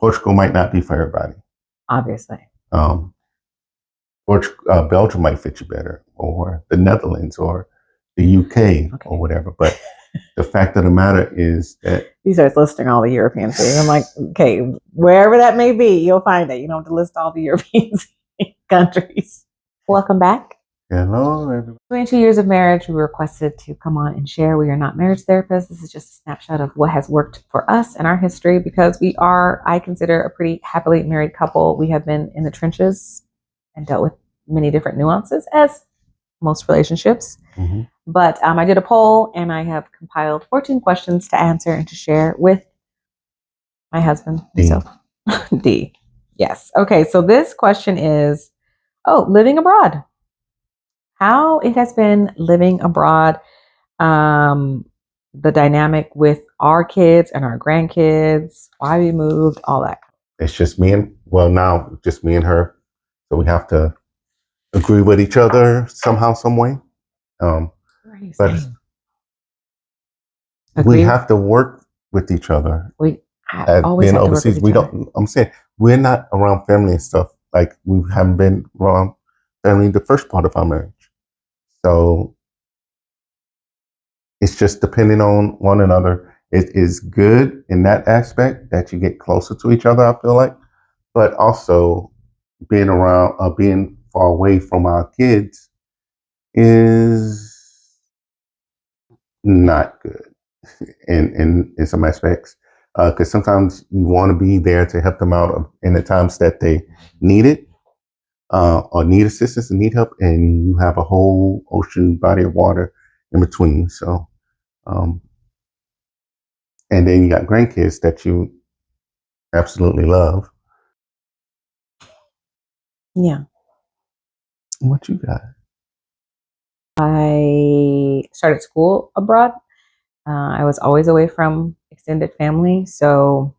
Portugal might not be for everybody. Obviously. Belgium might fit you better, or the Netherlands, or the UK, or whatever. But the fact of the matter is that he starts listing all the European cities. I'm like, okay, wherever that may be, you'll find it. You don't have to list all the European countries. Welcome back. Hello, everybody. 22 years of marriage, we were requested to come on and share. We are not marriage therapists. This is just a snapshot of what has worked for us and our history, because we are, I consider, a pretty happily married couple. We have been in the trenches and dealt with many different nuances, as most relationships. Mm-hmm. But I did a poll, and I have compiled 14 questions to answer and to share with my husband. D. Yes. Okay. So this question is, living abroad. How it has been living abroad. The dynamic with our kids and our grandkids, why we moved, all that. It's just now just me and her. So we have to agree with each other somehow, some way. But we have to work with each other. We always being have overseas. To work with each other. I'm saying we're not around family and stuff. Like, we haven't been around family the first part of our marriage. So it's just depending on one another. It is good in that aspect that you get closer to each other, I feel like. But also being far away from our kids is not good in some aspects. Because sometimes you want to be there to help them out in the times that they need it, or need assistance and need help, and you have a whole ocean body of water in between. So, and then you got grandkids that you absolutely love. Yeah. What you got? I started school abroad. I was always away from extended family, so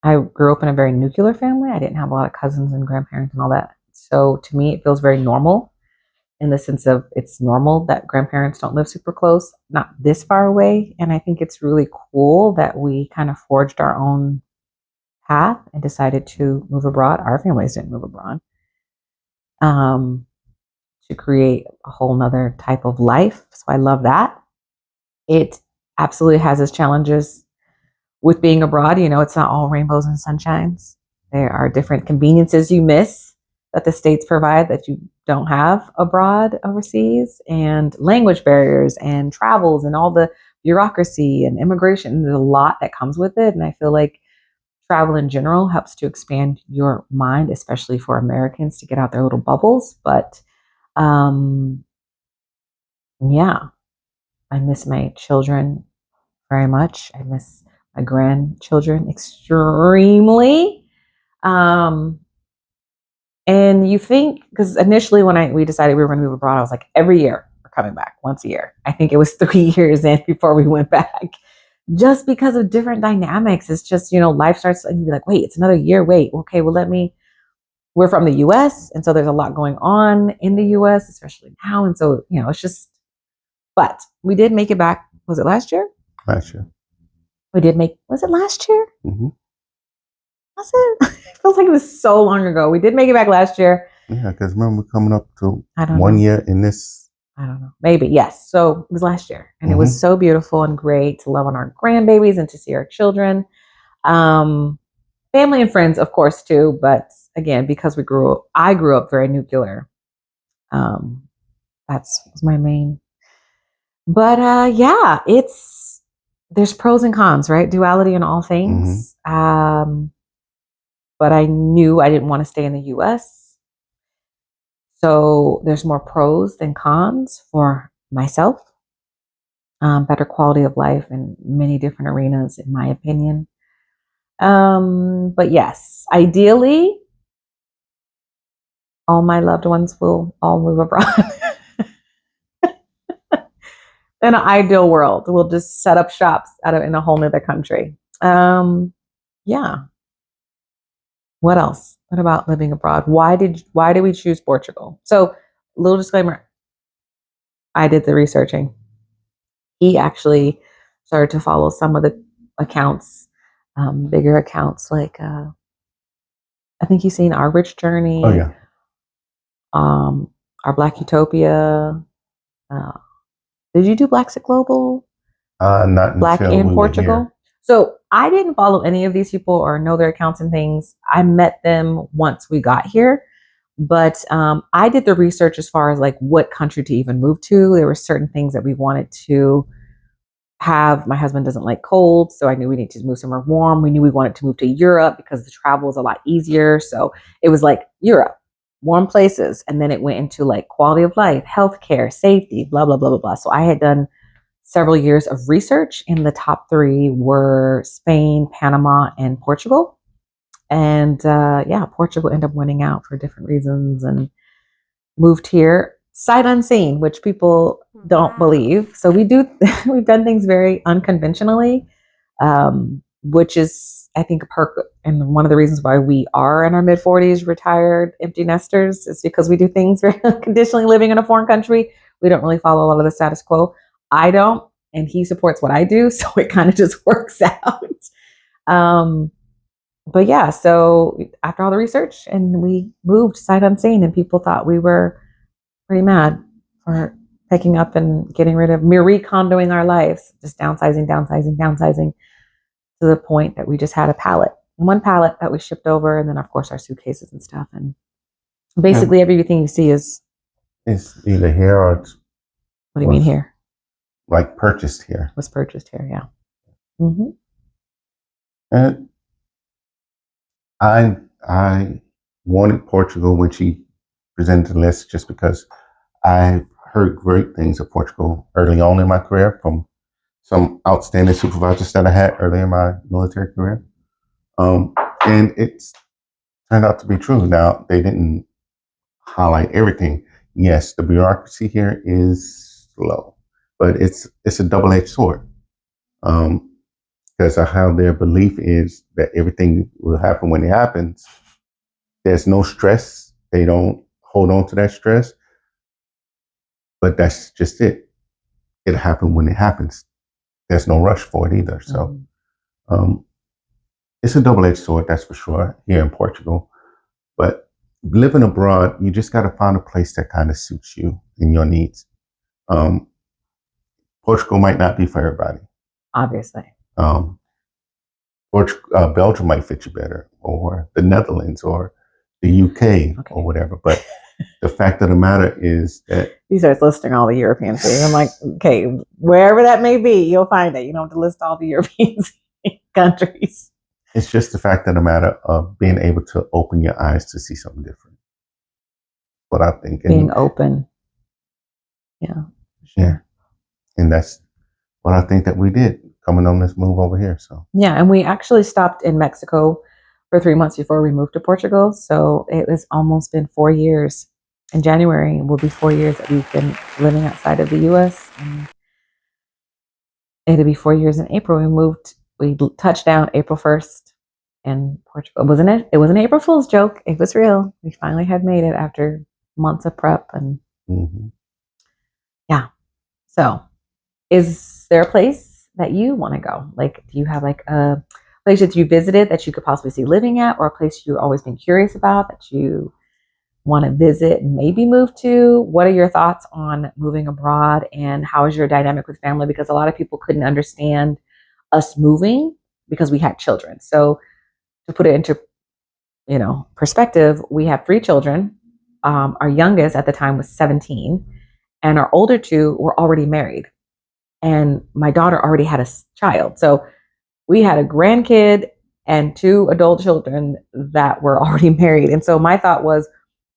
I grew up in a very nuclear family. I didn't have a lot of cousins and grandparents and all that. So to me, it feels very normal, in the sense of it's normal that grandparents don't live super close, not this far away. And I think it's really cool that we kind of forged our own path and decided to move abroad. Our families didn't move abroad. To create a whole nother type of life. So I love that. It absolutely has its challenges with being abroad. You know, it's not all rainbows and sunshines. There are different conveniences you miss that the States provide that you don't have abroad, overseas, and language barriers and travels and all the bureaucracy and immigration. There's a lot that comes with it. And I feel like travel in general helps to expand your mind, especially for Americans, to get out their little bubbles. But yeah, I miss my children very much. I miss my grandchildren extremely. And you think, because initially when we decided we were going to move abroad, I was like, every year we're coming back, once a year. I think it was 3 years in before we went back, just because of different dynamics. It's just, life starts and you're like, wait, it's another year. Wait, okay, well, we're from the US. And so there's a lot going on in the US, especially now. And so, it's just, but we did make it back. Was it last year? Last year. Was it last year? Mm-hmm. Was it? It feels like it was so long ago. We did make it back last year. Yeah, because remember, we're coming up to 1 year in this. I don't know. Maybe, yes. So it was last year. And it was so beautiful and great to love on our grandbabies and to see our children. Family and friends, of course, too. But again, because I grew up very nuclear. That's my main. But yeah, there's pros and cons, right? Duality in all things. But I knew I didn't want to stay in the US. So there's more pros than cons for myself. Better quality of life in many different arenas, in my opinion. But yes, ideally, all my loved ones will all move abroad. In an ideal world, we'll just set up shops in a whole nother country. Yeah. What else? What about living abroad? Why did we choose Portugal? So, little disclaimer. I did the researching. He actually started to follow some of the accounts Bigger accounts like I think you've seen Our Rich Journey, Oh yeah. Our Black Utopia. Uh, did you do Blacks at Global? Not Black until in we were Portugal? here. So I didn't follow any of these people or know their accounts and things. I met them once we got here. But I did the research as far as like what country to even move to. There were certain things that we wanted to have. My husband doesn't like cold, so I knew we needed to move somewhere warm. We knew we wanted to move to Europe because the travel is a lot easier. So it was like Europe, warm places. And then it went into like quality of life, healthcare, safety, blah, blah, blah, blah, blah. So I had done several years of research, and the top three were Spain, Panama, and Portugal. And yeah, Portugal ended up winning out for different reasons and moved here sight unseen, which people don't believe. So we do, we've done things very unconventionally, which is, I think, a perk. And one of the reasons why we are in our mid 40s, retired empty nesters, is because we do things very unconditionally living in a foreign country. We don't really follow a lot of the status quo. I don't, and he supports what I do. So it kind of just works out. Um, but yeah, so after all the research, and we moved sight unseen, and people thought we were pretty mad for picking up and getting rid of Marie Kondoing our lives, just downsizing, downsizing, downsizing to the point that we just had a pallet, one pallet that we shipped over, and then of course our suitcases and stuff. And basically everything you see is, It's either here or it's what do you mean here? like purchased here. Was purchased here, yeah. Mm-hmm. And I wanted Portugal when she presented the list just because I heard great things of Portugal early on in my career from some outstanding supervisors that I had early in my military career. And it's turned out to be true. Now, they didn't highlight everything. Yes, the bureaucracy here is slow, but it's a double-edged sword. Because of how their belief is that everything will happen when it happens. There's no stress. They don't hold on to that stress, but that's just it. It happened when it happens. There's no rush for it either. So um, it's a double-edged sword, that's for sure, here in Portugal. But living abroad, you just got to find a place that kind of suits you and your needs. Um, Portugal might not be for everybody. Obviously. Um, Belgium might fit you better, or the Netherlands, or the UK, or whatever. But the fact of the matter is that he starts listing all the European cities. I'm like, okay, wherever that may be, you'll find it. You don't have to list all the European countries. It's just the fact of the matter of being able to open your eyes to see something different. What I think. Being open. Yeah. Sure. Yeah. And that's what I think that we did coming on this move over here. So yeah, and we actually stopped in Mexico for 3 months before we moved to Portugal. So it was almost been 4 years. In January, it will be 4 years that we've been living outside of the U.S. And it'll be 4 years in April. We touched down April 1st in Portugal. It was an April Fool's joke. It was real. We finally had made it after months of prep. And yeah. So is there a place that you want to go? Like, do you have like a place that you visited that you could possibly see living at, or a place you've always been curious about that you want to visit and maybe move to? What are your thoughts on moving abroad, and how is your dynamic with family? Because a lot of people couldn't understand us moving because we had children. So to put it into, perspective, we have 3 children. Our youngest at the time was 17, and our older 2 were already married. And my daughter already had a child. So we had a grandkid and 2 adult children that were already married. And so my thought was,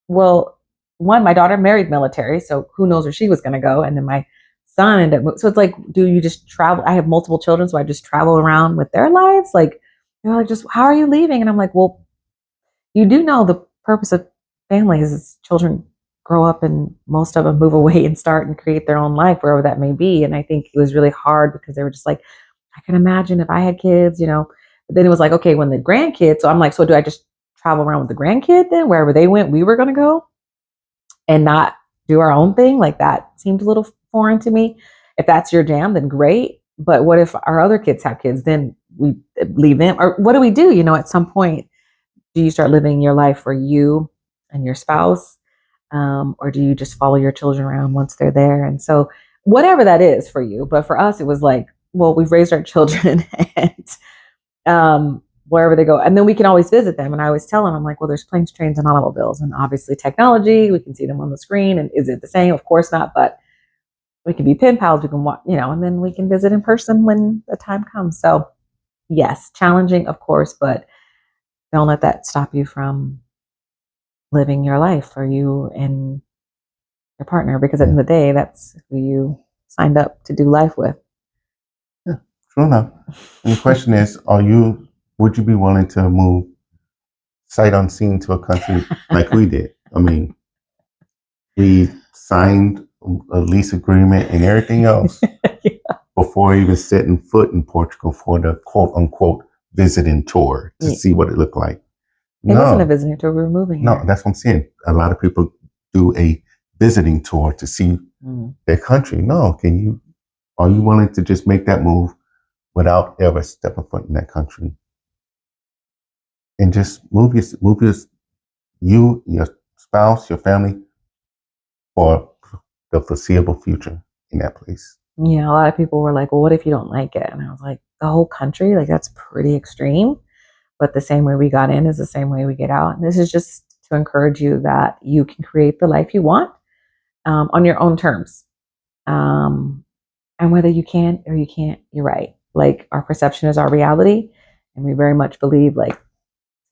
well, one, my daughter married military, so who knows where she was going to go. And then my son ended up, so it's like, do you just travel? I have multiple children, so I just travel around with their lives. Like, they're like, just how are you leaving? And I'm like, well, you do know the purpose of families is children grow up and most of them move away and start and create their own life wherever that may be. And I think it was really hard because they were just like, I can imagine if I had kids, but then it was like, okay, when the grandkids, so I'm like, so do I just travel around with the grandkid then? Wherever they went, we were going to go and not do our own thing. Like, that seemed a little foreign to me. If that's your jam, then great. But what if our other kids have kids? Then we leave them, or what do we do? At some point, do you start living your life for you and your spouse, or do you just follow your children around once they're there? And so, whatever that is for you, but for us, it was like, well, we've raised our children, and wherever they go, and then we can always visit them. And I always tell them, I'm like, well, there's planes, trains, and automobiles, and obviously technology. We can see them on the screen, and is it the same? Of course not, but we can be pen pals. We can watch, and then we can visit in person when the time comes. So, yes, challenging, of course, but don't let that stop you from living your life for you and your partner, because at the end of the day, that's who you signed up to do life with. Yeah, true enough. And the question is, would you be willing to move sight unseen to a country like we did? I mean, we signed a lease agreement and everything else before even setting foot in Portugal for the quote unquote visiting tour to see what it looked like. It wasn't a visiting tour. We were moving No, here. that's what I'm saying. A lot of people do a visiting tour to see their country. No, are you willing to just make that move without ever stepping foot in that country? And just move your spouse, your family for the foreseeable future in that place. Yeah, a lot of people were like, well, what if you don't like it? And I was like, the whole country? Like, that's pretty extreme. But the same way we got in is the same way we get out. And this is just to encourage you that you can create the life you want on your own terms. And whether you can or you can't, you're right. Like, our perception is our reality. And we very much believe, like,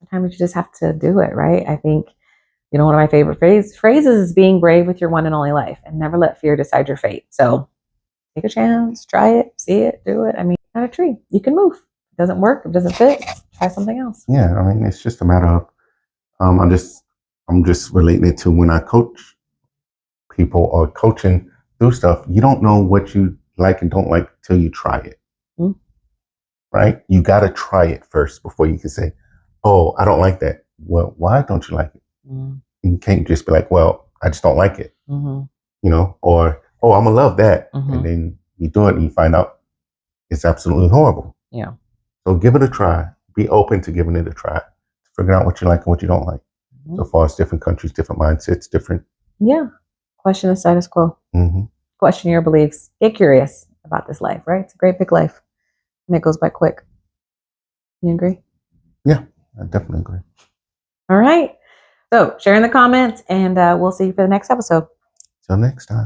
sometimes you just have to do it, right? I think, one of my favorite phrases is being brave with your one and only life, and never let fear decide your fate. So take a chance, try it, see it, do it. I mean, not a tree. You can move. If it doesn't work, if it doesn't fit, try something else. Yeah, I mean, it's just a matter of I'm just relating it to when I coach people or coaching through stuff. You don't know what you like and don't like till you try it. Mm-hmm. Right? You got to try it first before you can say, "Oh, I don't like that." Well, why don't you like it? Mm-hmm. You can't just be like, "Well, I just don't like it." Mm-hmm. Or, "Oh, I'm gonna love that," and then you do it and you find out it's absolutely horrible. Yeah. So give it a try. Be open to giving it a try. Figure out what you like and what you don't like. So far as different countries, different mindsets, different. Yeah. Question the status quo. Question your beliefs. Get curious about this life, right? It's a great big life. And it goes by quick. You agree? Yeah, I definitely agree. All right. So share in the comments, and we'll see you for the next episode. Till next time.